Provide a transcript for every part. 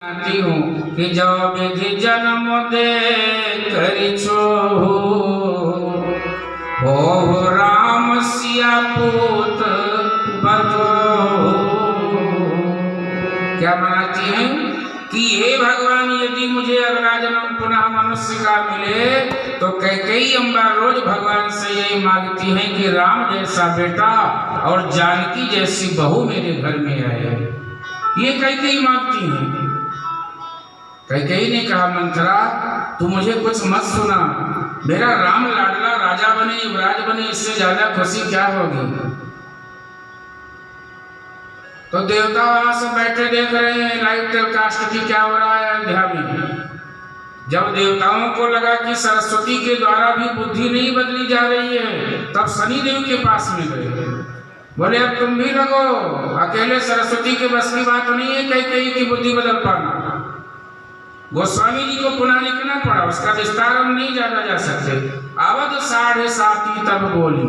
जानती हूँ कि जो विधि जन्म दे करिछो हो राम सिया पूत बतो। क्या मनाती हैं कि हे भगवान, यदि मुझे अगला जन्म पुनः मनुष्य का मिले तो कैकेयी अम्बा रोज भगवान से यही मांगती हैं कि राम जैसा बेटा और जानकी जैसी बहू मेरे घर में आए। ये कैकेयी मांगती हैं। कैकेयी ने कहा, मंथरा तू मुझे कुछ मत सुना, मेरा राम लाडला राजा बने युवराज बने, इससे ज्यादा खुशी क्या होगी। तो देवता वहां से बैठे देख रहे हैं लाइव टेलीकास्ट की क्या हो रहा है अयोध्या में। जब देवताओं को लगा कि सरस्वती के द्वारा भी बुद्धि नहीं बदली जा रही है, तब शनिदेव के पास में गए, बोले अब तुम भी लगो, अकेले सरस्वती के बस की बात नहीं है कैकेयी की बुद्धि बदल पाना। गोस्वामी जी को पुनः लिखना पड़ा, उसका विस्तार हम नहीं ज्यादा जा सकते। अवध 7.5 तब बोली,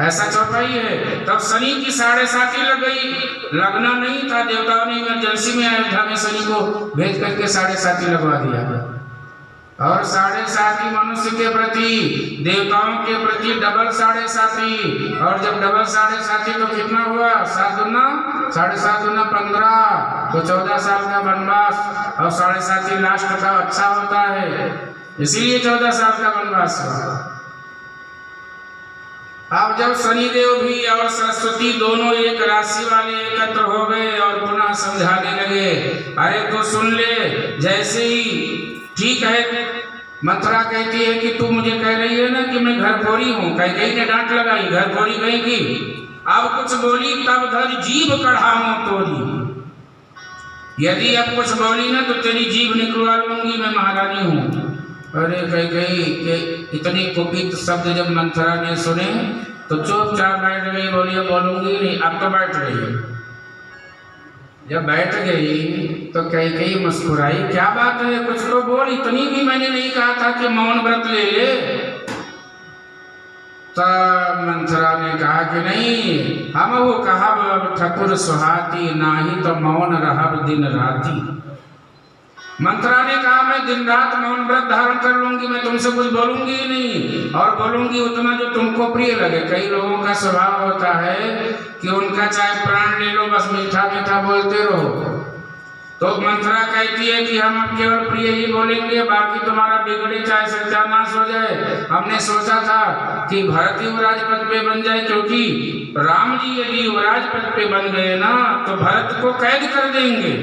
ऐसा चौपाई है। तब शनि की 7.5 लग गई, लगना नहीं था, देवताओं ने इमरजेंसी में अयोध्या में शनि को भेज करके 7.5 लगवा दिया। और 7.5 मनुष्य के प्रति, देवताओं के प्रति डबल 7.5। और जब डबल 7.5 तो कितना हुआ, 7 दूना 7.5 दूना 15, तो 14 साल का वनवास। और 7.5 लास्ट का अच्छा होता है, इसीलिए 14 साल का वनवास हुआ। अब जब शनिदेव भी और सरस्वती दोनों एक राशि वाले एकत्र हो गए और पुनः समझाने लगे, अरे तो सुन ले, जैसे ही ठीक है, मंथरा कहती है कि तू मुझे कह रही है ना कि मैं घरखोरी हूँ। कैकेयी ने डांट लगाई, घरखोरी कहेगी। अब कुछ बोली तब धर जीभ कढ़ाऊं तोरी, यदि अब कुछ बोली ना तो तेरी जीभ निकलवा लूंगी, मैं महारानी हूँ। अरे कैकेयी के इतनी कुपित शब्द जब मंथरा ने सुने तो चुपचाप बैठ गई, बोली बोलूंगी नहीं। अब तो बैठ गई। जब बैठ गई तो कैकेयी मुस्कुराई, क्या बात है, कुछ तो बोल, इतनी भी मैंने नहीं कहा था कि मौन व्रत ले ले। तब मंथरा ने कहा कि नहीं, हम वो कहा ठकुर सुहाती, नाही तो मौन रहब दिन राती। मंथरा ने कहा मैं दिन रात मौन व्रत धारण कर लूंगी, मैं तुमसे कुछ बोलूंगी ही नहीं, और बोलूंगी उतना जो तुमको प्रिय लगे। कई लोगों का स्वभाव होता है कि उनका चाहे प्राण ले लो, बस मीठा मीठा बोलते रहो। तो मंथरा कहती है कि हम अब केवल प्रिय ही बोलेंगे, बाकी तुम्हारा बिगड़े चाहे सत्यानाश हो जाए। हमने सोचा था कि भरत युवराज पद पे बन जाए, क्योंकि राम जी यदि युवराज पद पे बन गए ना तो भरत को कैद कर देंगे।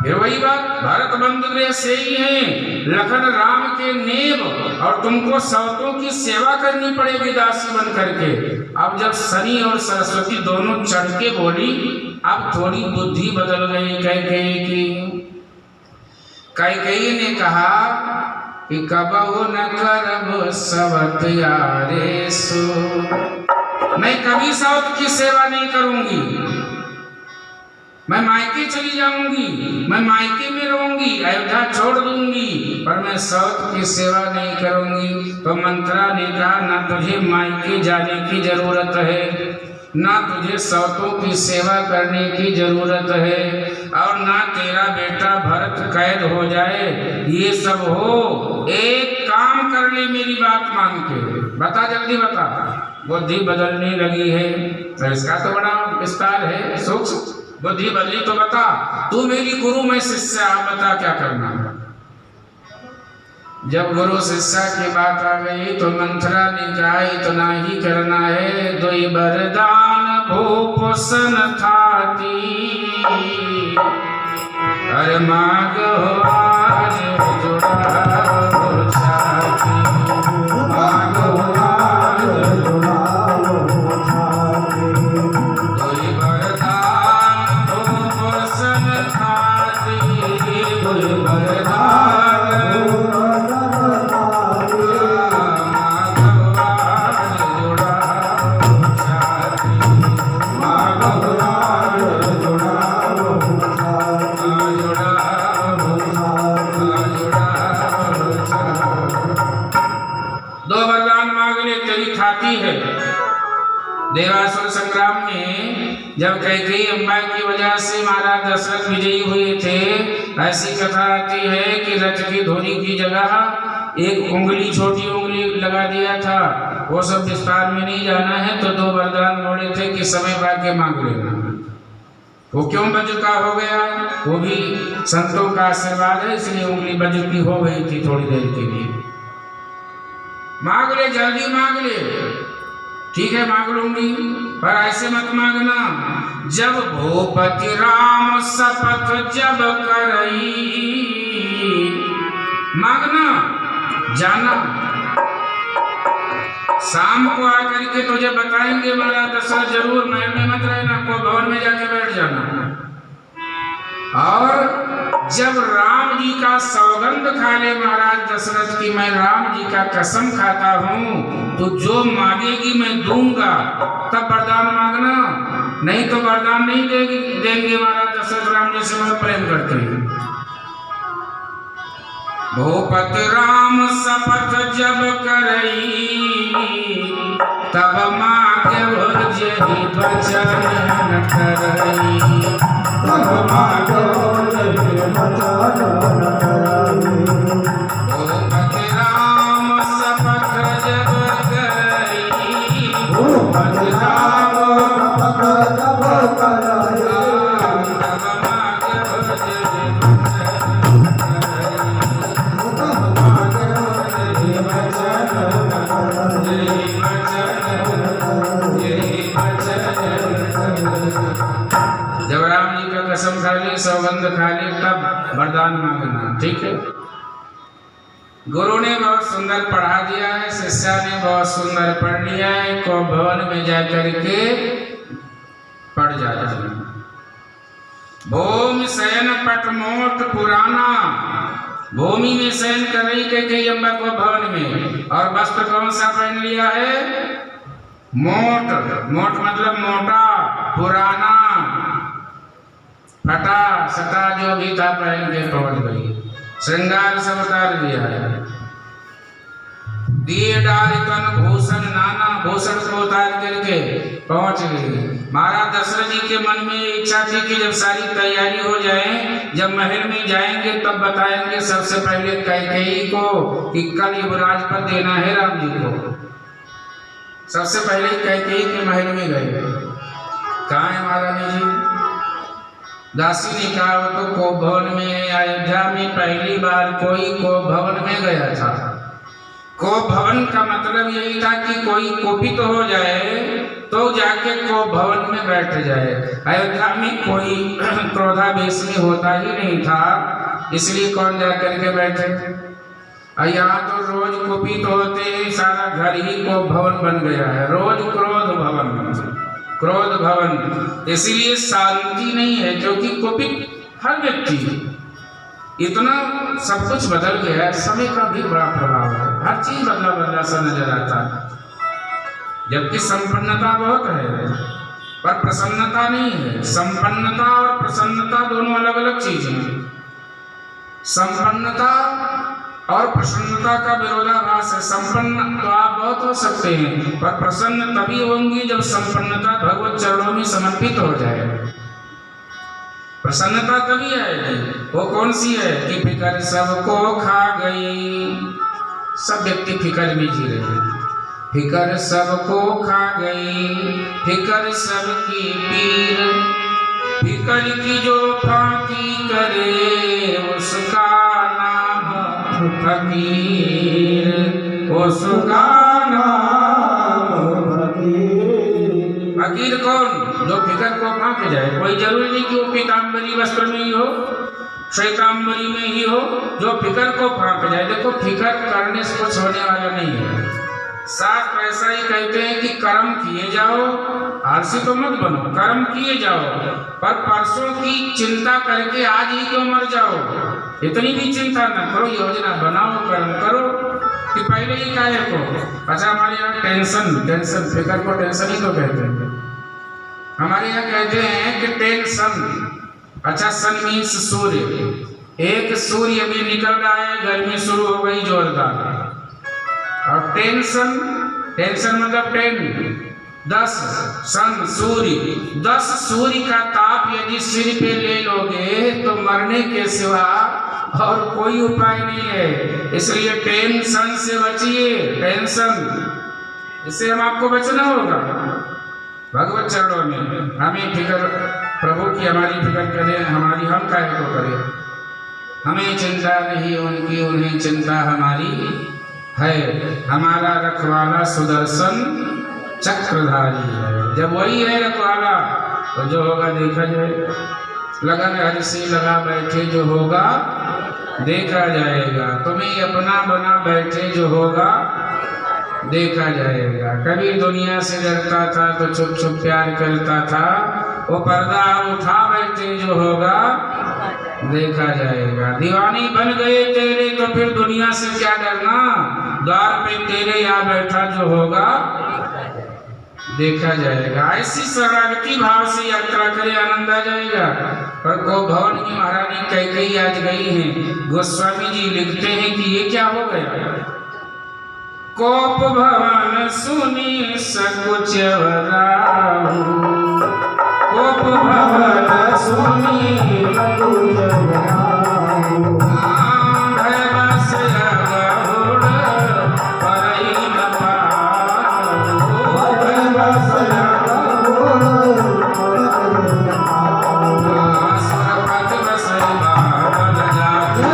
फिर वही बात, भरत बंधु से ही है, लखन राम के नेब, और तुमको सौतों की सेवा करनी पड़ेगी दासी बन करके। अब जब शनि और सरस्वती दोनों चढ़ के बोली, अब थोड़ी बुद्धि बदल गई कैकेयी की। कैकेयी ने कहा कि कबहु न करब सवत यारे सो, मैं कभी सौत की सेवा नहीं करूंगी, मैं मायके चली जाऊंगी, मैं मायके में रहूंगी, अयोध्या छोड़ दूंगी, पर मैं सौत की सेवा नहीं करूंगी। तो मंथरा ने कहा, ना तुझे मायके जाने की जरूरत है, ना तुझे सौतों की सेवा करने की जरूरत है, और ना तेरा बेटा भरत कैद हो जाए। ये सब हो, एक काम कर ले, मेरी बात मान के बता, जल्दी बता। बुद्धि बदलने लगी है, तो इसका तो बड़ा विस्तार है, सूक्ष्म बुद्धि बदली तो बता, तू मेरी गुरु मैं शिष्य, आप बता क्या करना है। जब गुरु शिष्य की बात आ गई तो मंथरा ने कहा इतना ही करना है, दुई वरदान भूपोषण थाती, अरे मांग हो आज जुड़ा हो छाती, मांग हो आज जुड़ा हो छाती, दुई वरदान भूपोषण थाती, दुई वरदान देवासुर संग्राम में जब कैकेयी अम्बा की वजह से महाराज दशरथ विजयी हुए थे, ऐसी कथा आती है कि रथ की धुरी की जगह एक उंगली, छोटी उंगली लगा दिया था। वो सब विस्तार में नहीं जाना है। तो 2 वरदान बोले थे कि समय पाके मांग लेना। वो क्यों वज्र का हो गया? वो भी संतों का आशीर्वाद है, इसलिए उंगली वज्र की हो गई थी थोड़ी देर के लिए। मांग ले, जल्दी मांग ले। ठीक है, मांग लूंगी, पर ऐसे मत मांगना। जब भूपति राम शपथ जब करई, मांगना, जाना शाम को आकर के तुझे बताएंगे महाराज दशरथ, जरूर महल में मत रहना, को भवन में जाके बैठ जाना। और जब राम जी का सौगंध खा ले महाराज दशरथ की, मैं राम जी का कसम खाता हूं, तो जो मांगेगी मैं दूंगा, तब वरदान मांगना, नहीं तो वरदान नहीं देंगे महाराज दशरथ। राम जी से बहुत प्रेम करते हैं। भूपति राम शपथ जब करई, तब मांगे जेहि बचन न करई, तब मांगे जेहि बचन न करई। भूपति राम शपथ जब करई, भूपति राम शपथ जब करई, तब मांगे जेहि जब राम जी का कसम खा ले, सौगंध खा ले, तब वरदान मांगना। ठीक है। गुरु ने बहुत सुंदर पढ़ा दिया है, शिष्या ने बहुत सुंदर पढ़ लिया है। को भवन में जाकर के पढ़ जाए। भूमि शयन पटमोट पुराना, भूमि में शयन कर रही कैकेयी अम्बा को भवन में। और वस्त्र कौन सा पहन लिया है? मोट। मोट मतलब मोटा, पुराना, फटा सटा जो भी था पहन के पहुंच गई। श्रृंगार सब उतार दिया है। दिए डाल तन भूषण नाना, भूषण को उतार करके पहुंच गई। महाराज दशरथ जी के मन में इच्छा थी कि जब सारी तैयारी हो जाए, जब महल में जाएंगे तब बताएंगे सबसे पहले कैकेयी को कि कल युवराज पद देना है राम जी को। सबसे पहले कैकेयी के महल में गए। कहाँ है महारानी जी? दासी ने कहा वो तो को भवन में, अयोध्या में पहली बार कोई को भवन में गया था। को भवन का मतलब यही था कि कोई कुपित हो जाए तो जाके को भवन में बैठ जाए। अयोध्या में कोई क्रोधावेश में होता ही नहीं था, इसलिए कौन जा करके बैठे। यहाँ तो रोज कुपित होते हैं, सारा घर ही को भवन बन गया है। रोज क्रोध भवन, क्रोध भवन, इसलिए शांति नहीं है, क्योंकि कुपित हर व्यक्ति। इतना सब कुछ बदल गया है, समय का भी बड़ा प्रभाव है, हर चीज बदला बदला सा नजर आता है। जबकि संपन्नता बहुत है पर प्रसन्नता नहीं है। संपन्नता और प्रसन्नता दोनों अलग अलग चीजें हैं। संपन्नता और प्रसन्नता का विरोधाभास है। संपन्न तो आप बहुत हो सकते हैं, पर प्रसन्न तभी होंगी जब संपन्नता भगवत चरणों में समर्पित हो जाए। प्रसन्नता तभी आएगी। वो कौन सी है कि फिकर सबको खा गई। सब व्यक्ति फिकर में जी रहे हैं। फिकर सबको खा गई, फिकर सबकी पीर, फिकर की जो फाकी करे उसका नाम फकीर, उसका नाम फकीर। फकीर कौन? जो फिकर को फाँक जाए। कोई जरूरी नहीं कि वो पीताम्बरी वस्त्र में ही हो, श्वेताम्बरी में ही हो, जो फिकर को फाँक जाए। देखो फिकर करने से कुछ होने वाला नहीं है। शास्त्र ऐसा ही कहते हैं कि कर्म किए जाओ, आलसी तो मत बनो, कर्म किए जाओ, पर परसों की चिंता करके आज ही क्यों मर जाओ। इतनी भी चिंता न करो, योजना बनाओ, कर्म करो कि पहले ही काहे को। अच्छा, हमारे यहाँ टेंशन फिकर को टेंशन ही तो कहते हैं। हमारे यहाँ कहते हैं कि टेंशन, अच्छा सन मीन्स सूर्य। एक सूर्य अभी निकल रहा है, गर्मी शुरू हो गई जोरदार। और टेंशन मतलब 10 सन सूर्य, 10 सूर्य का ताप यदि सिर पे ले लोगे तो मरने के सिवा और कोई उपाय नहीं है। इसलिए टेंशन से बचिए, टेंशन इससे हम आपको बचना होगा। भगवत चरणों में हमें फिक्र, प्रभु की हमारी फिक्र करें, हमारी हम काहे को करें। हमें चिंता नहीं उनकी, उन्हें चिंता हमारी है। हमारा रखवाला सुदर्शन चक्रधारी है। जब वही है रखवाला तो जो होगा देखा जाएगा। लगन हर से लगा बैठे जो होगा देखा जाएगा। तुम्हें अपना बना बैठे जो होगा देखा जाएगा। कभी दुनिया से डरता था तो छुप छुप प्यार करता था, वो पर्दा उठा बैठे जो होगा देखा जाएगा। दीवानी बन गए तेरे तो फिर दुनिया से क्या डरना, द्वार पे तेरे आ बैठा जो होगा देखा जाएगा। ऐसी शरणागति भाव से यात्रा करे, आनंद आ जाएगा। पर को भवन की महारानी कैकेयी आज गई हैं। गोस्वामी जी लिखते हैं कि ये क्या हो गया। कोप भवन सुनी सकुच राहु, कोप भवन सुनी सकुच राहु, भय बस अगहुड़ परई न पाहु, भय बस अगहुड़ परई न पाहु, सुरपत बसई बाबल जाति,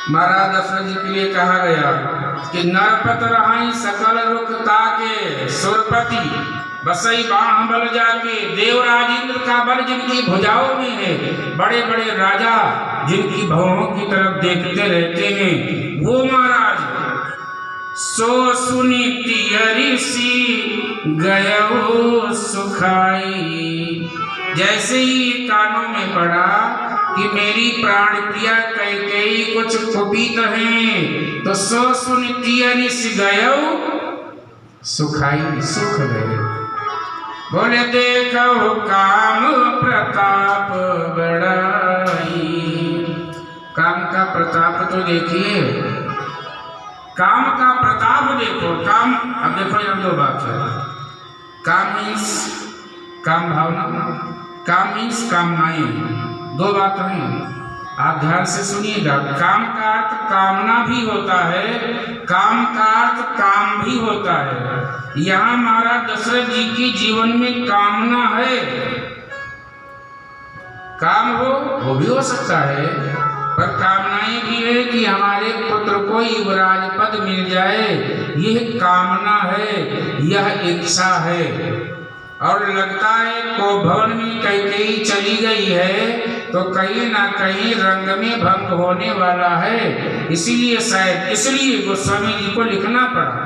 महाराज दशरथ जी के लिए कहा गया कि नरपत रहाई सकल रुख ताके, सुरपति बसई बाण बल जाके। देवराज इंद्र का बल जिनकी भुजाओं में है, बड़े बड़े राजा जिनकी भवों की तरफ देखते रहते हैं, वो महाराज सो सुनी तियरी सी गयो सुखाई। जैसे ही कानों में पड़ा कि मेरी प्राण प्रिया कैकेयी कुछ कुपित हैं, तो सो सुन तियरी सी गयो सुखाई, सुख गए। बोले देखो काम प्रताप बड़ाई। काम का प्रताप तो देखिए, काम का प्रताप देखो। काम, अब देखो यहाँ दो बात है। काम मीन्स काम भावना, काम मीन्स कामनाएं, दो बात हैं। आप ध्यान से सुनिएगा। काम का अर्थ कामना भी होता है, काम का अर्थ काम भी होता है। यहाँ महाराज दशरथ जी की जीवन में कामना है, काम हो वो भी हो सकता है, पर कामनाएं भी है कि हमारे पुत्र को युवराज पद मिल जाए, यह कामना है, यह इच्छा है। और लगता है को भवन में कैकेयी चली गई है तो कहीं ना कहीं रंग में भंग होने वाला है, इसीलिए शायद इसलिए गोस्वामी जी को लिखना पड़ा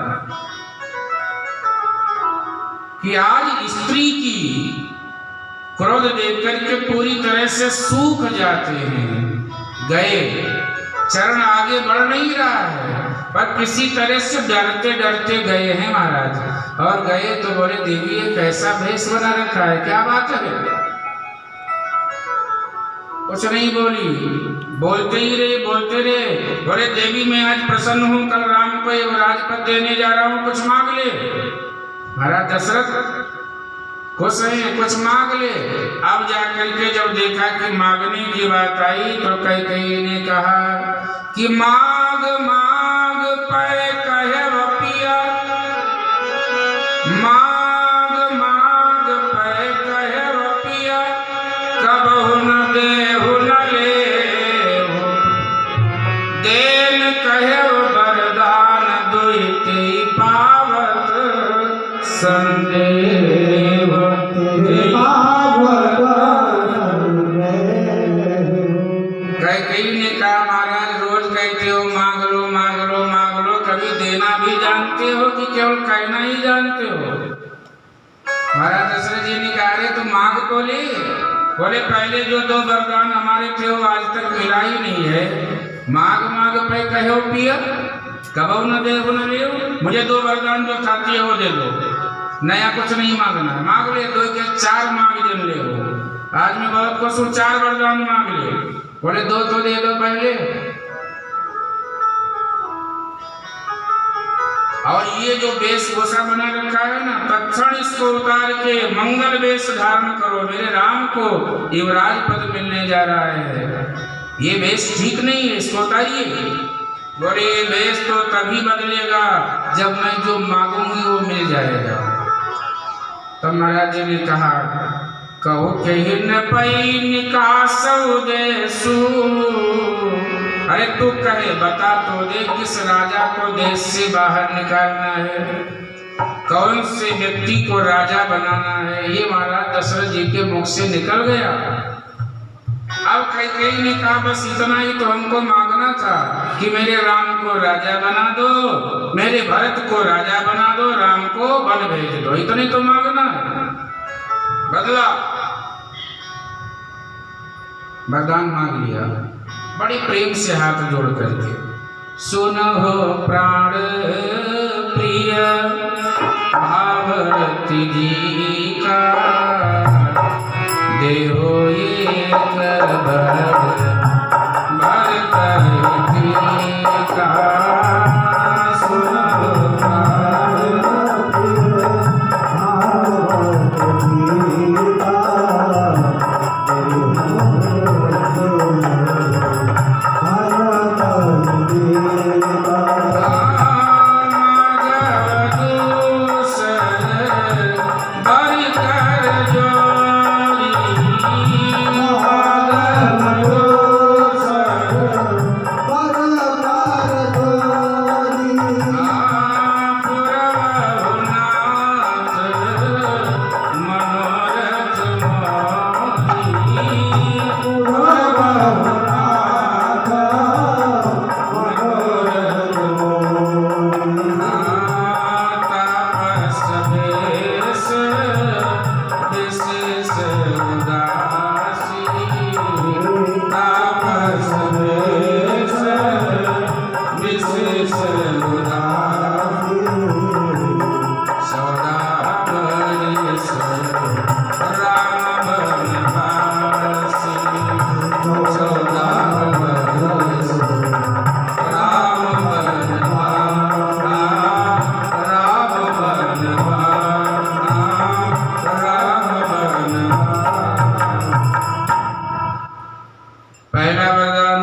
कि आज स्त्री की क्रोध देख करके पूरी तरह से सूख जाते हैं। गए, चरण आगे बढ़ नहीं रहा है, पर किसी तरह से डरते डरते गए हैं महाराज। और गए तो बोले देवी ये कैसा भेष बना रखा है, क्या बात है। कुछ नहीं बोली, बोलते ही रहे, बोलते रहे। बोले देवी मैं आज प्रसन्न हूँ, कल राम को युवराज पद देने जा रहा हूँ, कुछ मांग ले। महाराज दशरथ खुश है, कुछ मांग ले। अब जाकर के जब देखा कि मांगने की बात आई तो कैकेयी ने कहा कि मांग मांग पे कहे पिया, मांग मांग पे कहे पिया, कबहु न देहु न लेहु, देन कहे वरदान दुइति पावत संदेह। भी जानते हो कि केवल कहना ही जानते हो? महाराज दशरथ जी ने कहा रे तू मांग तो ले। बोले पहले जो 2 वरदान हमारे थे वो आज तक मिला ही नहीं है। मांग मांग पे कहो पिया कबो न दे न ले। मुझे 2 वरदान जो खाती है वो दे दो, नया कुछ नहीं मांगना है। मांग ले 2 के 4 मांग जन ले हो। आज मैं बहुत खुश हूँ, 4 वरदान मांग ले। बोले 2 तो दे दो पहले। और ये जो वेशभूषा बना रखा है ना, तत्क्षण इसको उतार के मंगल वेश धारण करो, मेरे राम को युवराज पद मिलने जा रहा है। ये वेश ठीक नहीं है, इसको उतारिए। बोले ये वेश तो तभी बदलेगा जब मैं जो मांगूंगी वो मिल जाएगा। तब महाराज जी ने कहा कहो कहीं न पई निकासौ देसु। अरे तू कहे बता तो दे किस राजा को देश से बाहर निकालना है, कौन से व्यक्ति को राजा बनाना है। ये महाराज दशरथ जी के मुख से निकल गया। अब कई ने कहा बस इतना ही तो हमको मांगना था कि मेरे राम को राजा बना दो, मेरे भरत को राजा बना दो, राम को वन भेज दो, इतने तो मांगना है। बदला वरदान मांग लिया बड़ी प्रेम से हाथ जोड़ करके। सुनो प्राण प्रिय भावरती जी का, देहो ये कर भरती का।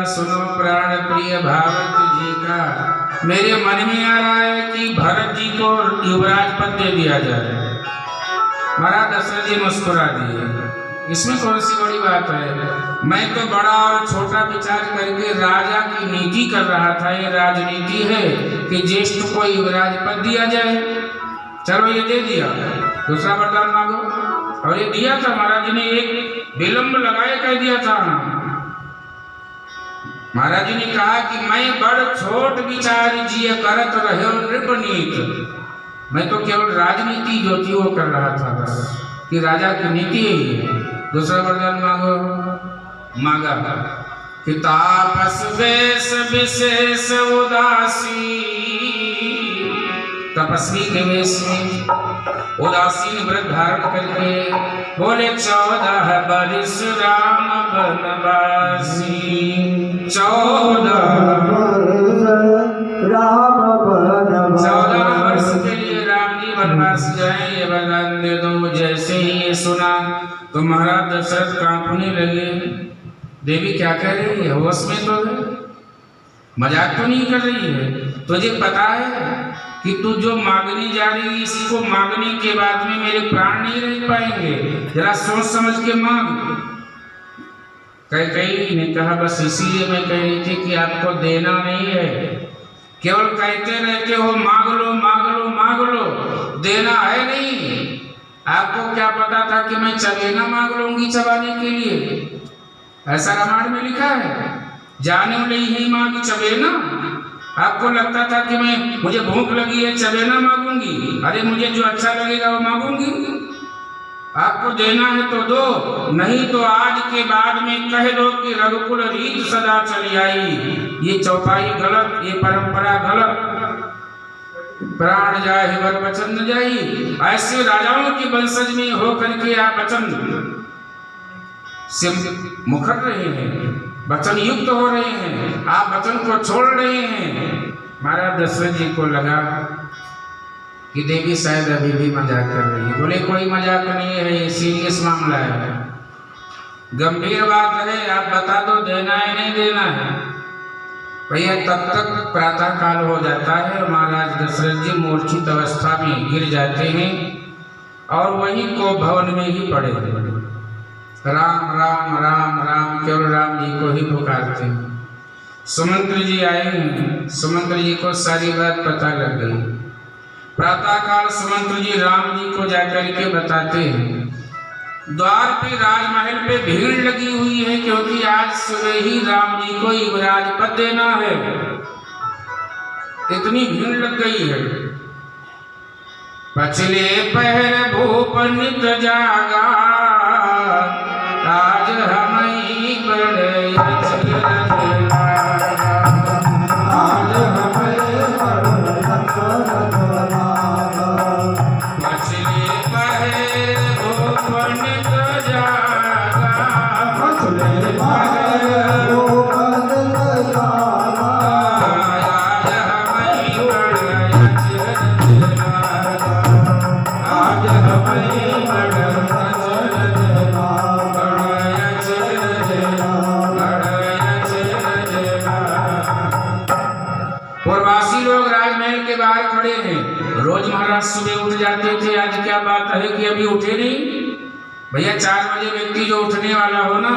सुनो प्राण मेरे मन में आ रहा है कि भरत जी को युवराज पद दे दिया जाए। महाराज दशरथ जी मुस्कुरा दिए, इसमें कौन सी बड़ी बात है। मैं तो बड़ा और छोटा विचार करके राजा की नीति कर रहा था। ये राजनीति है कि ज्येष्ठ को युवराज पद दिया जाए। चलो ये दे दिया, दूसरा वरदान मांगो। और ये दिया था महाराज जी ने, एक विलंब लगाए कह दिया था। महाराज जी ने कहा कि मैं बड़ छोट विचार जिय करत रहो नृपनीत। मैं तो केवल राजनीति जो थी वो कर रहा था बस, कि राजा की नीति यही है। दूसरा वरदान मांगो। मांगा कि तापस वेश विशेष उदासी। तपस्वी के वेश में उदासीन व्रत धारण करके बोले 14 बरिस राम बनवासी। 14 वर्ष के लिए राम जी वनवास जाए, ये वरदान दे दो। जैसे ही ये सुना तो महाराज दशरथ कांपने लगे। देवी क्या कह रही है, होश में तो है, मजाक तो नहीं कर रही है। तुझे पता है कि तू जो मांगने जा रही है, इसी को मांगने के बाद में मेरे प्राण नहीं रह पाएंगे। जरा सोच समझ के मांग। कई ने कहा बस इसीलिए मैं कह रही थी कि आपको देना नहीं है, केवल कहते रहते हो मांग लो मांग लो मांग लो, देना है नहीं। आपको क्या पता था कि मैं चबेना मांग लूंगी चबाने के लिए। ऐसा रामायण में लिखा है, जाने ले ही मांग चबेना। आपको लगता था कि मुझे भूख लगी है, चबेना मांगूंगी, अरे मुझे जो अच्छा लगेगा वो मांगूंगी। आपको देना है तो दो, नहीं तो आज के बाद में कह दो कि रघुकुल रीत सदा चली आई। ये चौपाई गलत, ये परंपरा गलत। प्राण जाए वर वचन न जाई। ऐसे राजाओं के वंशज में होकर के आप वचन से मुखर रहे हैं, वचन युक्त हो रहे हैं, आप वचन को छोड़ रहे हैं। महाराज दशरथ जी को लगा कि देवी शायद अभी भी मजाक कर रही है। बोले कोई मजाक नहीं है, ये सीरियस मामला है, गंभीर बात है, आप बता दो देना है नहीं देना है। भैया तब तक प्रातः काल हो जाता है, महाराज दशरथ जी मूर्छित अवस्था में गिर जाते हैं और वहीं को भवन में ही पड़े हैं। राम राम राम राम केवल राम जी को ही पुकारते हैं। सुमंत्र जी आए, सुमंत्र जी को सारी बात पता लग गई। प्रातः काल सुमंत्र जी राम जी को जाकर के बताते हैं। द्वार पे राजमहल पे भीड़ लगी हुई है, क्योंकि आज सुबह ही राम जी को युवराज पद देना है। इतनी भीड़ लग गई है। पछले पहर भूप नित जागा, आज हमें बड़े सुबह उठ जाते थे। आज क्या बात है कि अभी उठे नहीं। भैया 4 बजे व्यक्ति जो उठने वाला हो ना,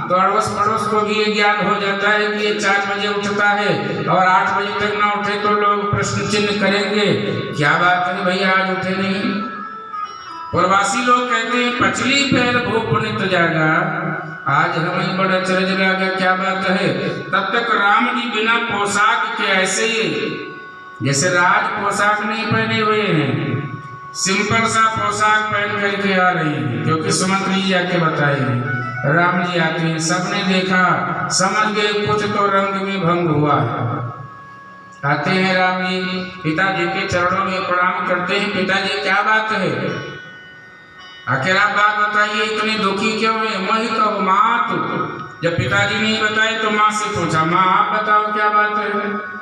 तो अड़ोस पड़ोस को भी ये ज्ञान हो जाता है कि ये 4 बजे उठता है और 8 बजे तक ना उठे तो लोग प्रश्न चिन्ह करेंगे, क्या बात है भैया आज उठे नहीं। प्रवासी लोग कहते हैं पछली पैर भूप नित जागा, आज हमें बड़ा चरज लगा, क्या बात है। तब तक राम जी बिना पोशाक के ऐसे ही जैसे राज पोशाक नहीं पहने हुए हैं, सिंपल सा पोशाक पहन करके आ रही है, क्योंकि सुमंत्र जी आके बताए। राम जी आते हैं, सबने देखा, समझ गए कुछ तो रंग में भंग हुआ है। आते हैं राम जी, पिताजी के चरणों में प्रणाम करते हैं। पिताजी क्या बात है, आखिर आप बात बताइए, इतने दुखी क्यों है। मैं ही तो माँ, तो जब पिताजी नहीं बताए तो माँ से पूछा, माँ आप बताओ क्या बात है।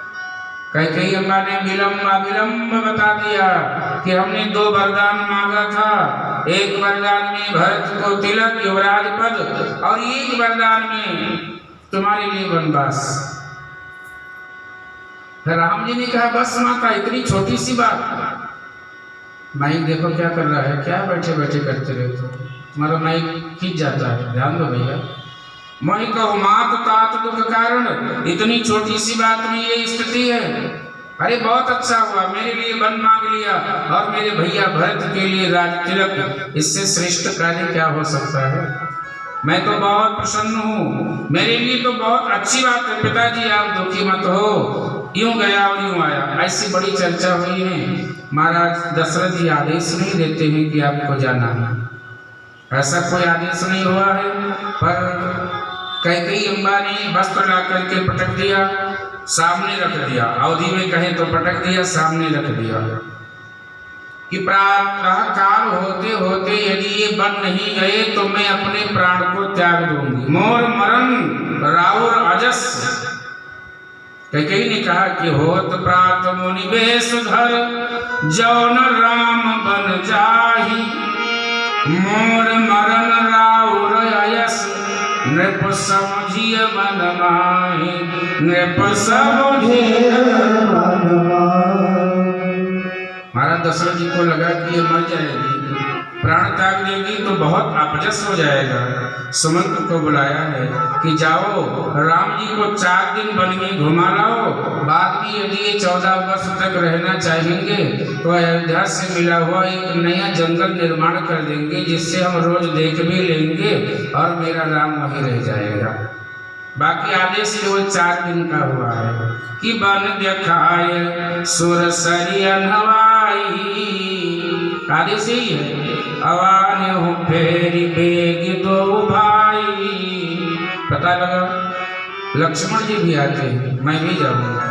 कैकेयी अम्मा ने विलंब बता दिया कि हमने 2 वरदान मांगा था। एक वरदान में भरत को तिलक युवराज पद, और एक वरदान में तुम्हारे लिए वनवास। राम जी ने कहा बस माता, इतनी छोटी सी बात। माइक देखो क्या कर रहा है, क्या बैठे बैठे करते रहते हो, तुम्हारा माइक खींच जाता है, ध्यान दो भैया। मैं कहूँ मात तात दुख कारण, इतनी छोटी सी बात में ये स्थिति है। अरे बहुत अच्छा हुआ, मेरे लिए वन मांग लिया और मेरे भैया भरत के लिए राज तिलक, इससे श्रेष्ठ कार्य क्या हो सकता है। मैं तो बहुत प्रसन्न हूँ, मेरे लिए तो बहुत अच्छी बात है। पिताजी आप दुखी मत हो, यूं गया और यूं आया, ऐसी बड़ी चर्चा हुई है। महाराज दशरथ जी आदेश नहीं देते हैं कि आपको जाना है, ऐसा कोई आदेश नहीं हुआ है। पर कैकेयी अम्बा ने वस्त्र ला करके पटक दिया, सामने रख दिया। अवधि में कहें तो पटक दिया, सामने रख दिया कि प्रातः काल होते होते यदि ये बन नहीं गए तो मैं अपने प्राण को त्याग दूंगी। मोर मरण राउर अजस। कैकेयी ने कहा कि होत प्रात मुनि बेश धर, जौन राम बन जाही। मोर मरण राउर अयस, नृप समझिए मन माही। नृप समझिए मन माही। महाराज दशरथ जी को लगा कि ये मर जाएगी, प्राण त्याग देगी तो बहुत अपजस हो जाएगा। सुमंत्र को बुलाया है कि जाओ राम जी को 4 दिन वन में घुमा लाओ, बाद में यदि ये 14 वर्ष तक रहना चाहेंगे तो अयोध्या से मिला हुआ एक नया जंगल निर्माण कर देंगे, जिससे हम रोज देख भी लेंगे और मेरा राम वहीं रह जाएगा। बाकी आदेश केवल 4 दिन का हुआ है कि बन दिखाए सुर सरियन हवाई, आदेश यही है। अवान हूँ फेरी बेग दो भाई, पता लगा लक्ष्मण जी भी आते हैं, मैं भी जाऊंगा।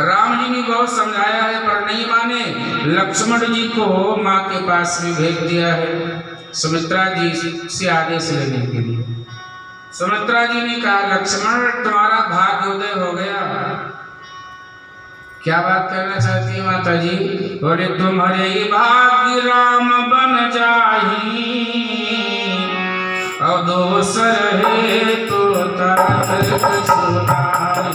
राम जी ने बहुत समझाया है पर नहीं माने, लक्ष्मण जी को माँ के पास में भेज दिया है सुमित्रा जी से आदेश लेने के लिए। सुमित्रा जी ने कहा लक्ष्मण तुम्हारा भाग्योदय हो गया। क्या बात कहना चाहती है माता जी? बोले तुम्हारे भाग्य राम बन जाही, और दोसर है तो ताकत सुनाई,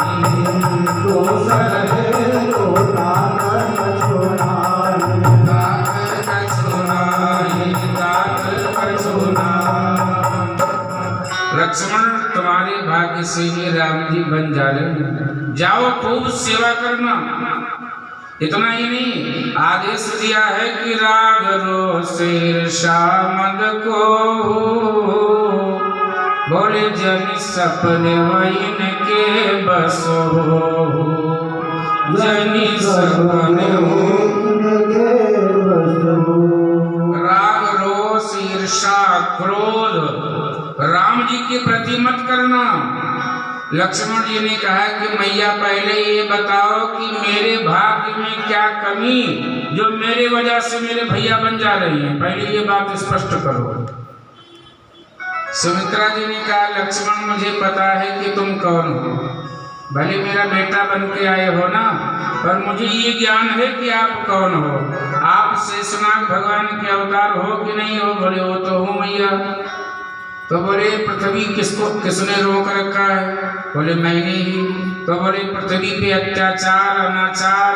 दोसर है तो ताकत सुनाई, ताकत सुनाई, ताकत सुनाई। लक्ष्मण तुम्हारे भाग्य से ही राम जी बन जा रहे, जाओ खूब सेवा करना। इतना ही नहीं, आदेश दिया है कि राग रोषेर शामद को, बोले जन सपने वैन के बसो, जनी सपने के बसो। राग रोष ईर्षा क्रोध राम जी के प्रति मत करना। लक्ष्मण जी ने कहा कि मैया पहले ये बताओ कि मेरे भाग्य में क्या कमी जो मेरे वजह से मेरे भैया बन जा रही हैं, पहले ये बात स्पष्ट करो। सुमित्रा जी ने कहा लक्ष्मण मुझे पता है कि तुम कौन हो, भले मेरा बेटा बन के आए हो ना, पर मुझे ये ज्ञान है कि आप कौन हो। आप शेषनाग भगवान के अवतार हो कि नहीं हो? बोले वो तो हूँ मैया। तो बोले पृथ्वी किसने रोक रखा है? बोले मैंने ही। तो बोले पृथ्वी पे अत्याचार अनाचार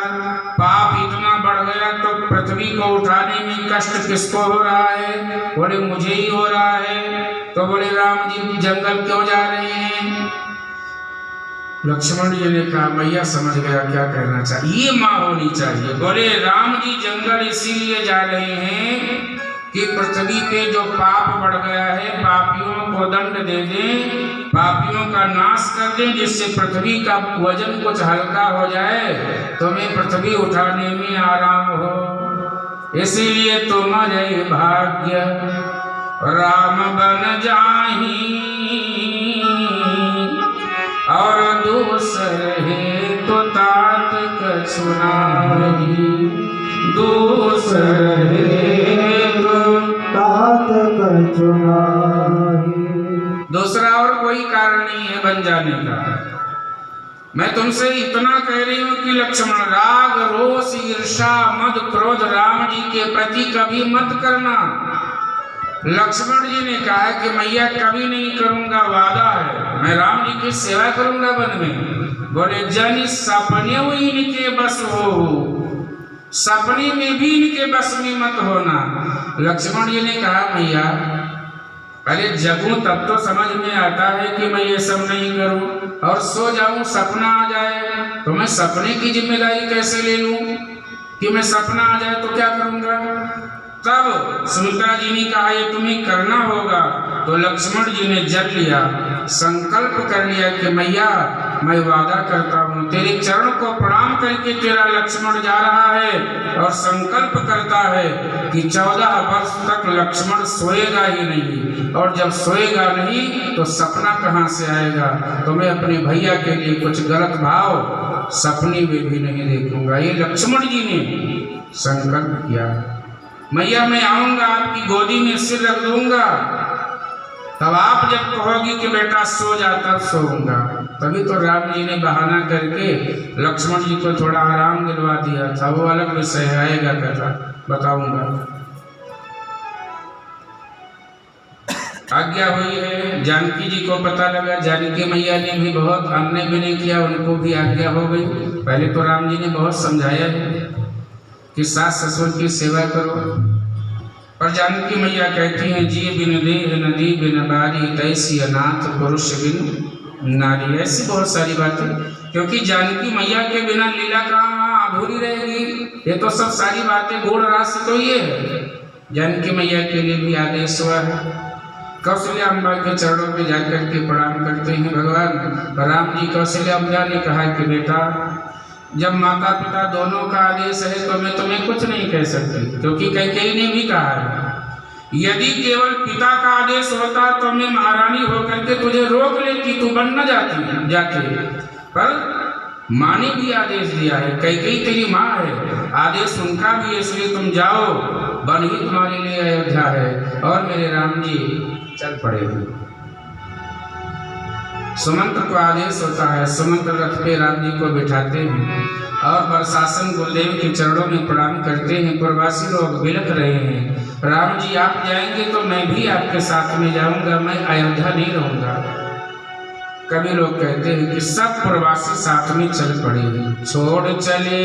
पाप इतना बढ़ गया तो पृथ्वी को उठाने में कष्ट किसको हो रहा है? बोले मुझे ही हो रहा है। तो बोले राम जी जंगल क्यों जा रहे हैं? लक्ष्मण जी ने कहा मैया समझ गया क्या कहना चाहिए, ये माँ होनी चाहिए। बोले राम जी जंगल इसीलिए जा रहे हैं कि पृथ्वी पे जो पाप बढ़ गया है पापियों को दंड दे दें, पापियों का नाश कर दें, जिससे पृथ्वी का वजन कुछ हल्का हो जाए, तुम्हें पृथ्वी उठाने में आराम हो। इसीलिए तुम्हारे भाग्य राम बन जाही, और दूसर है तो तात कछुनाही, दूसर है तो तात कछुनाही। दूसरा और कोई कारण नहीं है बन जाने का। मैं तुमसे इतना कह रही हूँ कि लक्ष्मण राग रोष ईर्षा मद क्रोध राम जी के प्रति कभी मत करना। लक्ष्मण जी ने कहा कि मैया कभी नहीं करूंगा, वादा है मैं राम जी की सेवा करूंगा वन में। बोले जन सपने हुई इनके बस हो, सपने में भी इनके बस में मत होना। लक्ष्मण जी ने कहा मैया अरे जगूं तब तो समझ में आता है कि मैं ये सब नहीं करूं, और सो जाऊं सपना आ जाए तो मैं सपने की जिम्मेदारी कैसे ले लूं कि मैं सपना आ जाए तो क्या करूंगा। तब सुमित्रा जी ने कहा ये तुम्हें करना होगा। तो लक्ष्मण जी ने जल लिया, संकल्प कर लिया कि मैया मैं वादा करता हूँ तेरे चरण को प्रणाम करके तेरा लक्ष्मण जा रहा है, और संकल्प करता है कि 14 वर्ष तक लक्ष्मण सोएगा ही नहीं, और जब सोएगा नहीं तो सपना कहाँ से आएगा। तो मैं अपने भैया के लिए कुछ गलत भाव सपने में भी नहीं देखूंगा। ये लक्ष्मण जी ने संकल्प किया। मैया मैं आऊंगा आपकी गोदी में सिर रख दूंगा, तब आप जब कहोगी कि बेटा सो जा तब सोऊंगा। तभी तो राम जी ने बहाना करके लक्ष्मण जी को थोड़ा आराम दिलवा दिया था। वो अलग विषय आएगा कथा बताऊंगा। आज्ञा हुई है, जानकी जी को पता लगा, जानकी मैया ने भी बहुत अन्य भी नहीं किया, उनको भी आज्ञा हो गई। पहले तो राम जी ने बहुत समझाया है कि सास ससुर की सेवा करो, और जानकी मैया कहती हैं जी बिन देह नदी बिन बारी तैसी अनाथ पुरुष बिन नारी। ऐसी बहुत सारी बातें, क्योंकि जानकी मैया के बिना लीला कहाँ अधूरी रहेगी। ये तो सब सारी बातें गूढ़ राशि तो ये है। जानकी मैया के लिए भी आदेश हुआ है। कौशल्या अम्बा के चरणों पे जाकर के प्रणाम करते हैं। भगवान राम जी कौशल्या अम्बा ने कहा कि बेटा, जब माता पिता दोनों का आदेश है तो मैं तुम्हें कुछ नहीं कह सकती, क्योंकि कैकेयी ने भी कहा है यदि केवल पिता का आदेश होता तो मैं महारानी होकर के तुझे रोक लेती, तू बन न जाती, पर माँ ने भी आदेश दिया है, कैकेयी तेरी माँ है, आदेश उनका भी है, इसलिए तुम जाओ, वन ही तुम्हारे लिए अयोध्या है। और मेरे राम जी चल पड़े हैं। सुमंत्र को आदेश होता है, सुमंत्र रथ पे राम जी को बिठाते हैं और बरसासन गुरुदेव के चरणों में प्रणाम करते हैं। प्रवासी लोग बिलख रहे हैं, राम जी आप जाएंगे तो मैं भी आपके साथ में जाऊंगा, मैं अयोध्या नहीं रहूंगा। कभी लोग कहते हैं कि सब प्रवासी साथ में चल पड़े, छोड़ चले